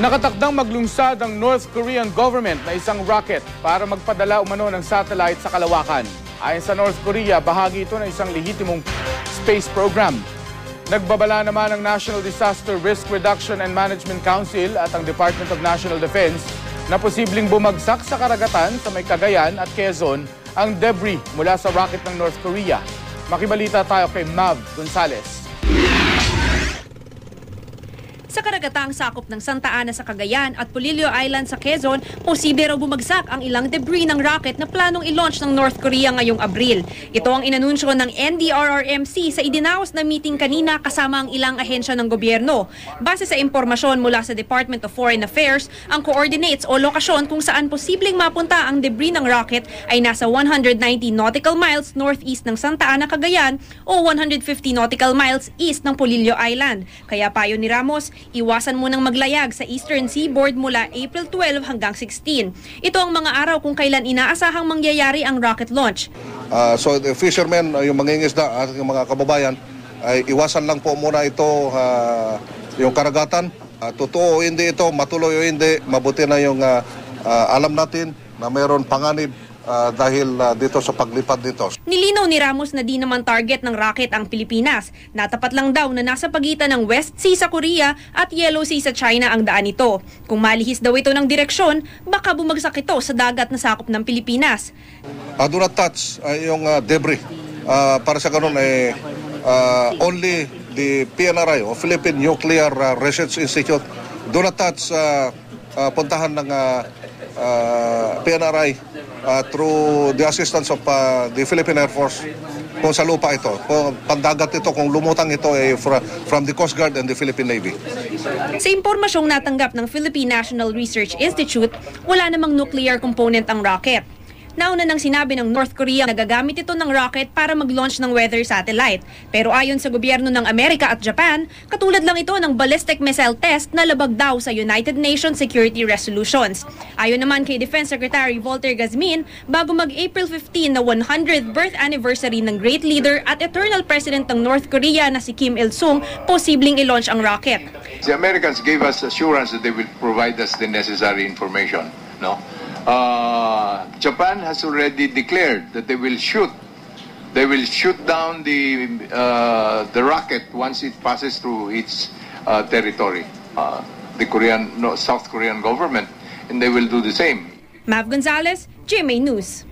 Nakatakdang maglungsad ang North Korean government na isang rocket para magpadala umano ng satellite sa kalawakan. Ayon sa North Korea, bahagi ito ng isang lehitimong space program. Nagbabala naman ang National Disaster Risk Reduction and Management Council at ang Department of National Defense na posibleng bumagsak sa karagatan sa may Cagayan at Quezon ang debris mula sa rocket ng North Korea. Makibalita tayo kay Mav Gonzalez. Sa karagatang sakop ng Santa Ana sa Cagayan at Polillo Island sa Quezon, posible raw bumagsak ang ilang debris ng rocket na planong i-launch ng North Korea ngayong Abril. Ito ang inanunsyo ng NDRRMC sa idinaos na meeting kanina kasama ang ilang ahensya ng gobyerno. Base sa impormasyon mula sa Department of Foreign Affairs, ang coordinates o lokasyon kung saan posibleng mapunta ang debris ng rocket ay nasa 190 nautical miles northeast ng Santa Ana, Cagayan o 150 nautical miles east ng Polillo Island. Kaya payo ni Ramos, iwasan munang maglayag sa Eastern Seaboard mula April 12 hanggang 16. Ito ang mga araw kung kailan inaasahang mangyayari ang rocket launch. So the fishermen, yung mangingisda at yung mga kababayan, ay iwasan lang po muna ito yung karagatan. Totoo o hindi ito, matuloy o hindi, mabuti na yung alam natin na mayroon panganib dahil dito sa paglipad dito. Nilinaw ni Ramos na di naman target ng rocket ang Pilipinas. Natapat lang daw na nasa pagitan ng West Sea sa Korea at Yellow Sea sa China ang daan nito. Kung malihis daw ito ng direksyon, baka bumagsak ito sa dagat na sakop ng Pilipinas. Do not touch yung debris. Para sa ganun, only the PNRI o Philippine Nuclear Research Institute do not touch puntahan ng PNRI through the assistance of the Philippine Air Force kung sa lupa ito. Pandagat ito, kung lumutang ito from the Coast Guard and the Philippine Navy. Sa impormasyong natanggap ng Philippine National Research Institute, wala namang nuclear component ang rocket. Nauna nang sinabi ng North Korea na gagamit ito ng rocket para mag-launch ng weather satellite. Pero ayon sa gobyerno ng Amerika at Japan, katulad lang ito ng ballistic missile test na labag daw sa United Nations Security Resolutions. Ayon naman kay Defense Secretary Volter Gazmin, bago mag-April 15 na 100th birth anniversary ng great leader at eternal president ng North Korea na si Kim Il-sung, posibleng i-launch ang rocket. The Americans gave us assurance that they will provide us the necessary information, no? Japan has already declared that they will shoot down the rocket once it passes through its territory. The South Korean government, and they will do the same. Mav Gonzalez, GMA News.